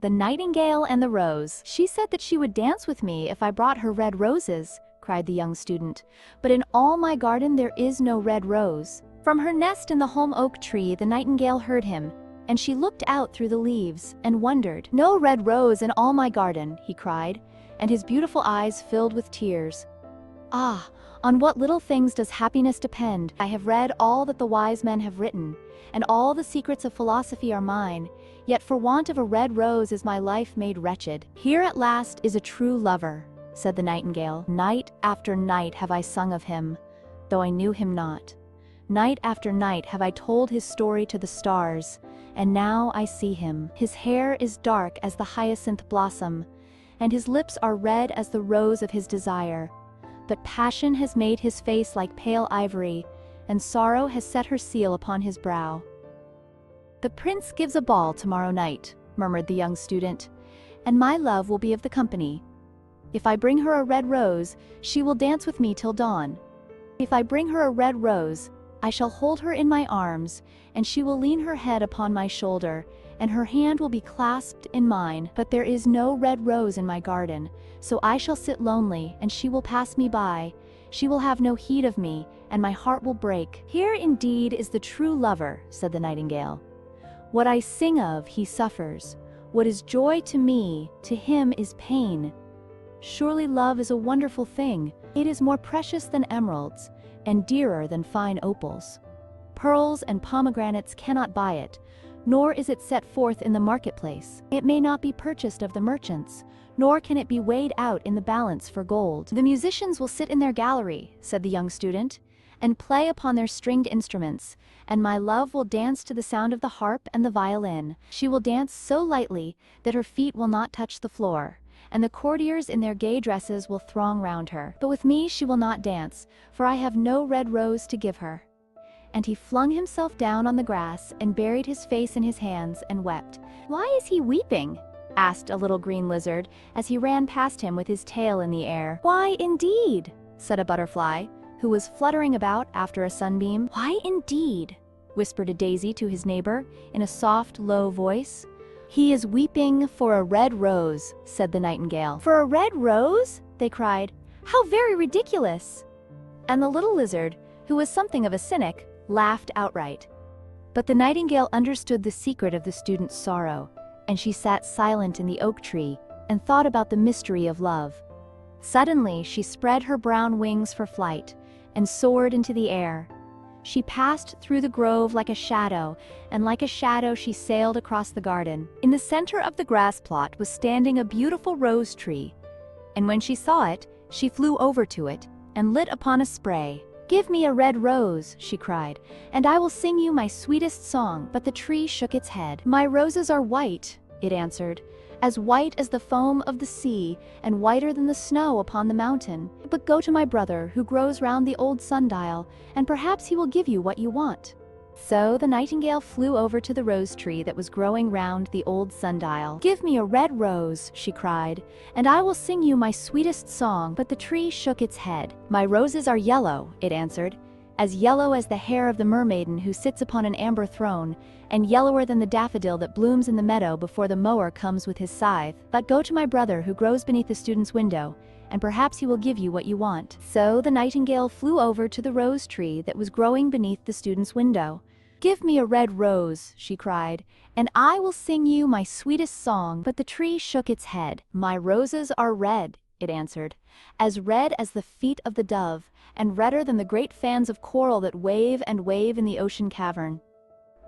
The Nightingale and the Rose. She said that she would dance with me if I brought her red roses, cried the young student. But in all my garden there is no red rose. From her nest in the holm oak tree the nightingale heard him, and she looked out through the leaves and wondered. No red rose in all my garden, he cried, and his beautiful eyes filled with tears. Ah, on what little things does happiness depend! I have read all that the wise men have written, and all the secrets of philosophy are mine, yet for want of a red rose is my life made wretched. Here at last is a true lover, said the nightingale. Night after night have I sung of him, though I knew him not. Night after night have I told his story to the stars, and now I see him. His hair is dark as the hyacinth blossom, and his lips are red as the rose of his desire. But passion has made his face like pale ivory, and sorrow has set her seal upon his brow. The prince gives a ball tomorrow night, murmured the young student, and my love will be of the company. If I bring her a red rose, she will dance with me till dawn. If I bring her a red rose, I shall hold her in my arms, and she will lean her head upon my shoulder, and her hand will be clasped in mine. But there is no red rose in my garden, so I shall sit lonely, and she will pass me by. She will have no heed of me, and my heart will break. Here indeed is the true lover, said the nightingale. What I sing of, he suffers. What is joy to me, to him is pain. Surely love is a wonderful thing. It is more precious than emeralds, and dearer than fine opals. Pearls and pomegranates cannot buy it, nor is it set forth in the marketplace. It may not be purchased of the merchants, nor can it be weighed out in the balance for gold. The musicians will sit in their gallery, said the young student, and play upon their stringed instruments, and my love will dance to the sound of the harp and the violin. She will dance so lightly that her feet will not touch the floor, and the courtiers in their gay dresses will throng round her. But with me she will not dance, for I have no red rose to give her. And he flung himself down on the grass and buried his face in his hands and wept. Why is he weeping? Asked a little green lizard as he ran past him with his tail in the air. Why indeed? Said a butterfly, who was fluttering about after a sunbeam. Why indeed? Whispered a daisy to his neighbor in a soft, low voice. He is weeping for a red rose, said the nightingale. For a red rose? They cried. How very ridiculous! And the little lizard, who was something of a cynic, laughed outright. But the nightingale understood the secret of the student's sorrow, and she sat silent in the oak tree and thought about the mystery of love. Suddenly she spread her brown wings for flight and soared into the air. She passed through the grove like a shadow, and like a shadow she sailed across the garden. In the center of the grass plot was standing a beautiful rose tree, and when she saw it, she flew over to it and lit upon a spray. Give me a red rose, she cried, and I will sing you my sweetest song. But the tree shook its head. My roses are white, it answered, as white as the foam of the sea, and whiter than the snow upon the mountain. But go to my brother, who grows round the old sundial, and perhaps he will give you what you want. So the nightingale flew over to the rose tree that was growing round the old sundial. Give me a red rose, she cried, and I will sing you my sweetest song. But the tree shook its head. My roses are yellow, it answered, as yellow as the hair of the mermaiden who sits upon an amber throne, and yellower than the daffodil that blooms in the meadow before the mower comes with his scythe. But go to my brother who grows beneath the student's window, and perhaps he will give you what you want. So the nightingale flew over to the rose tree that was growing beneath the student's window. Give me a red rose, she cried, and I will sing you my sweetest song. But the tree shook its head. My roses are red, it answered, as red as the feet of the dove, and redder than the great fans of coral that wave and wave in the ocean cavern.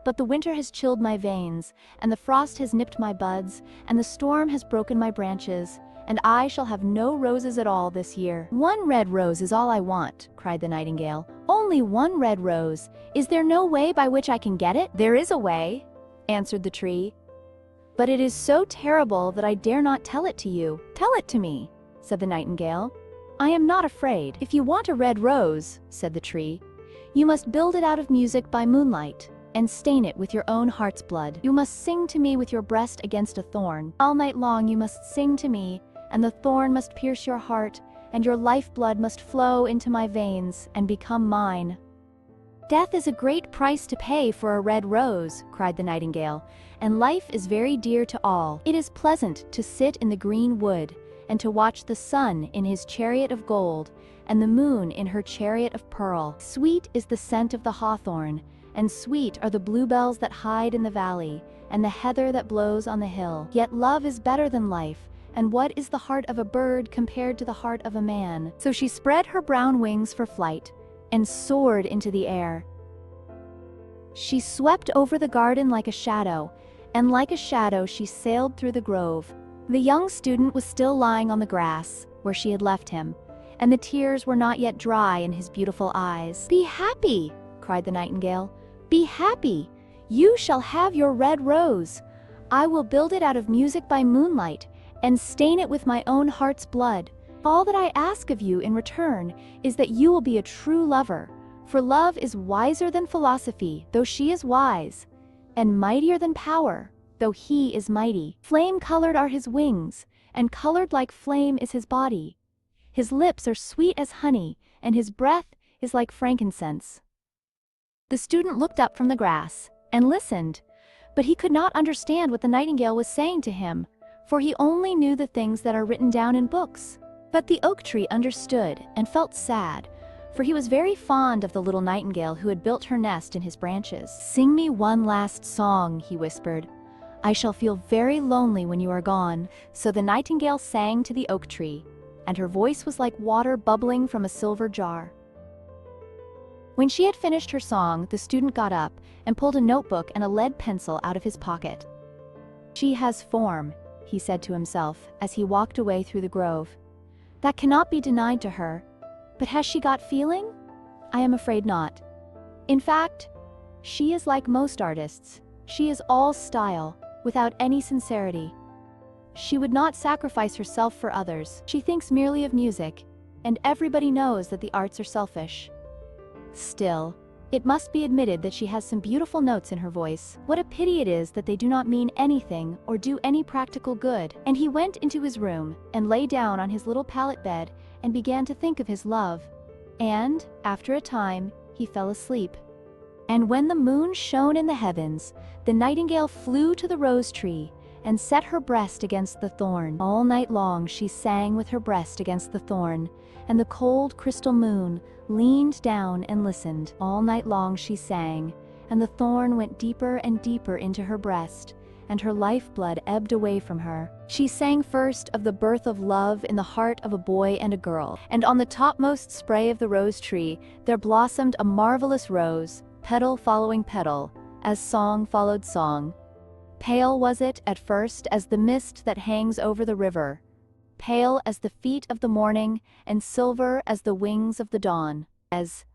But the winter has chilled my veins, and the frost has nipped my buds, and the storm has broken my branches, and I shall have no roses at all this year. One red rose is all I want, cried the nightingale. Only one red rose. Is there no way by which I can get it? There is a way, answered the tree, but it is so terrible that I dare not tell it to you. Tell it to me, said the nightingale. I am not afraid. If you want a red rose, said the tree, you must build it out of music by moonlight, and stain it with your own heart's blood. You must sing to me with your breast against a thorn. All night long you must sing to me, and the thorn must pierce your heart, and your lifeblood must flow into my veins and become mine. Death is a great price to pay for a red rose, cried the nightingale, and life is very dear to all. It is pleasant to sit in the green wood, and to watch the sun in his chariot of gold, and the moon in her chariot of pearl. Sweet is the scent of the hawthorn, and sweet are the bluebells that hide in the valley, and the heather that blows on the hill. Yet love is better than life, and what is the heart of a bird compared to the heart of a man? So she spread her brown wings for flight, and soared into the air. She swept over the garden like a shadow, and like a shadow she sailed through the grove. The young student was still lying on the grass, where she had left him, and the tears were not yet dry in his beautiful eyes. "Be happy!" cried the nightingale. "Be happy! You shall have your red rose. I will build it out of music by moonlight, and stain it with my own heart's blood. All that I ask of you in return is that you will be a true lover, for love is wiser than philosophy, though she is wise, and mightier than power, though he is mighty. Flame-colored are his wings, and colored like flame is his body. His lips are sweet as honey, and his breath is like frankincense." The student looked up from the grass and listened, but he could not understand what the nightingale was saying to him, for he only knew the things that are written down in books. But the oak tree understood and felt sad, for he was very fond of the little nightingale who had built her nest in his branches. "Sing me one last song," he whispered. "I shall feel very lonely when you are gone." So the nightingale sang to the oak tree, and her voice was like water bubbling from a silver jar. When she had finished her song, the student got up and pulled a notebook and a lead pencil out of his pocket. "She has form," he said to himself as he walked away through the grove. "That cannot be denied to her. But has she got feeling? I am afraid not. In fact, she is like most artists. She is all style, without any sincerity. She would not sacrifice herself for others. She thinks merely of music, and everybody knows that the arts are selfish. Still, it must be admitted that she has some beautiful notes in her voice. What a pity it is that they do not mean anything or do any practical good." And he went into his room and lay down on his little pallet bed and began to think of his love. And, after a time, he fell asleep. And when the moon shone in the heavens, the nightingale flew to the rose tree and set her breast against the thorn. All night long she sang with her breast against the thorn, and the cold crystal moon leaned down and listened. All night long she sang, and the thorn went deeper and deeper into her breast, and her lifeblood ebbed away from her. She sang first of the birth of love in the heart of a boy and a girl, and on the topmost spray of the rose tree there blossomed a marvelous rose, petal following petal, as song followed song. Pale was it at first as the mist that hangs over the river, pale as the feet of the morning, and silver as the wings of the dawn. As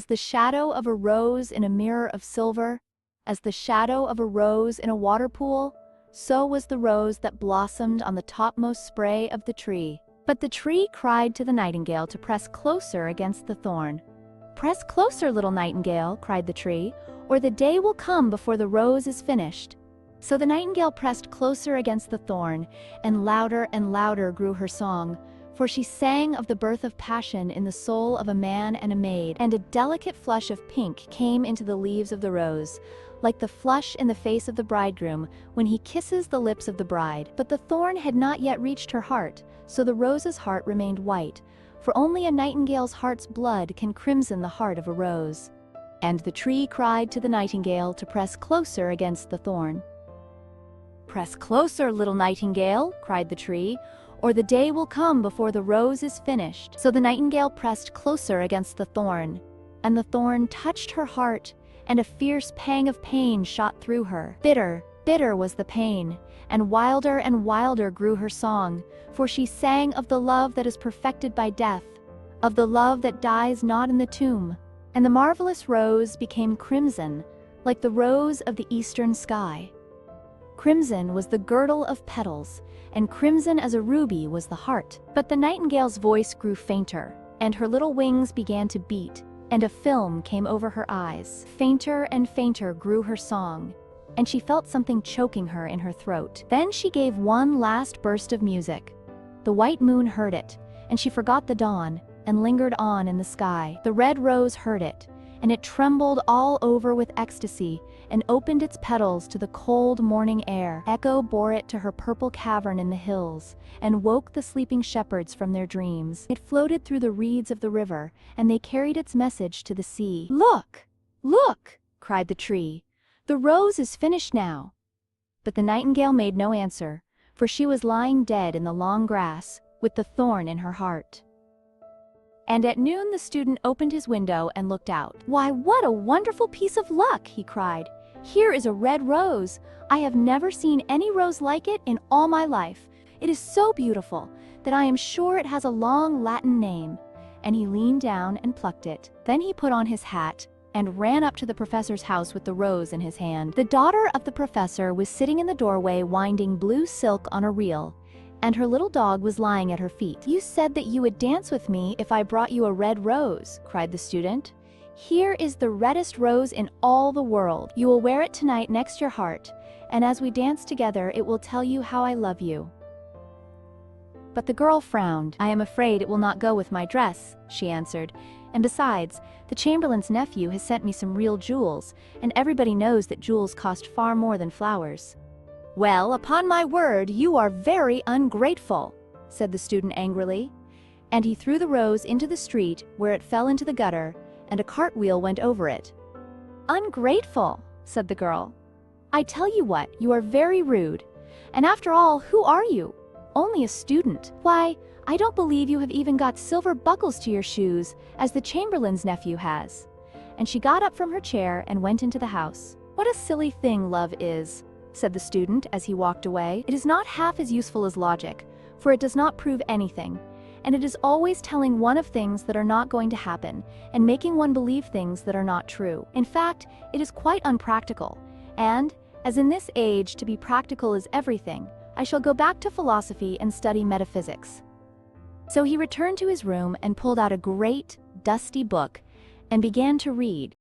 the shadow of a rose in a mirror of silver, as the shadow of a rose in a water pool, so was the rose that blossomed on the topmost spray of the tree. But the tree cried to the nightingale to press closer against the thorn. "Press closer, little nightingale," cried the tree, "or the day will come before the rose is finished." So the nightingale pressed closer against the thorn, and louder grew her song, for she sang of the birth of passion in the soul of a man and a maid, and a delicate flush of pink came into the leaves of the rose, like the flush in the face of the bridegroom when he kisses the lips of the bride. But the thorn had not yet reached her heart, so the rose's heart remained white, for only a nightingale's heart's blood can crimson the heart of a rose. And the tree cried to the nightingale to press closer against the thorn. "Press closer, little nightingale," cried the tree, "or the day will come before the rose is finished." So the nightingale pressed closer against the thorn, and the thorn touched her heart, and a fierce pang of pain shot through her. Bitter, bitter was the pain, and wilder grew her song, for she sang of the love that is perfected by death, of the love that dies not in the tomb. And the marvelous rose became crimson, like the rose of the eastern sky. Crimson was the girdle of petals, and crimson as a ruby was the heart. But the nightingale's voice grew fainter, and her little wings began to beat, and a film came over her eyes. Fainter and fainter grew her song, and she felt something choking her in her throat. Then she gave one last burst of music. The white moon heard it, and she forgot the dawn, and lingered on in the sky. The red rose heard it, and it trembled all over with ecstasy and opened its petals to the cold morning air. Echo bore it to her purple cavern in the hills and woke the sleeping shepherds from their dreams. It floated through the reeds of the river, and they carried its message to the sea. "Look! Look!" cried the tree. "The rose is finished now." But the nightingale made no answer, for she was lying dead in the long grass, with the thorn in her heart. And at noon the student opened his window and looked out. "Why, what a wonderful piece of luck!" he cried. "Here is a red rose. I have never seen any rose like it in all my life. It is so beautiful that I am sure it has a long Latin name." And he leaned down and plucked it. Then he put on his hat and ran up to the professor's house with the rose in his hand. The daughter of the professor was sitting in the doorway winding blue silk on a reel, and her little dog was lying at her feet. "You said that you would dance with me if I brought you a red rose," cried the student. "Here is the reddest rose in all the world. You will wear it tonight next your heart, and as we dance together it will tell you how I love you." But the girl frowned. "I am afraid it will not go with my dress," she answered. "And besides, the Chamberlain's nephew has sent me some real jewels, and everybody knows that jewels cost far more than flowers." "Well, upon my word, you are very ungrateful," said the student angrily. And he threw the rose into the street, where it fell into the gutter, and a cartwheel went over it. "Ungrateful," said the girl. "I tell you what, you are very rude. And after all, who are you? Only a student. Why, I don't believe you have even got silver buckles to your shoes, as the Chamberlain's nephew has." And she got up from her chair and went into the house. "What a silly thing love is," said the student as he walked away. "It is not half as useful as logic, for it does not prove anything, and it is always telling one of things that are not going to happen, and making one believe things that are not true. In fact, it is quite unpractical, and, as in this age to be practical is everything, I shall go back to philosophy and study metaphysics." So he returned to his room and pulled out a great, dusty book and began to read,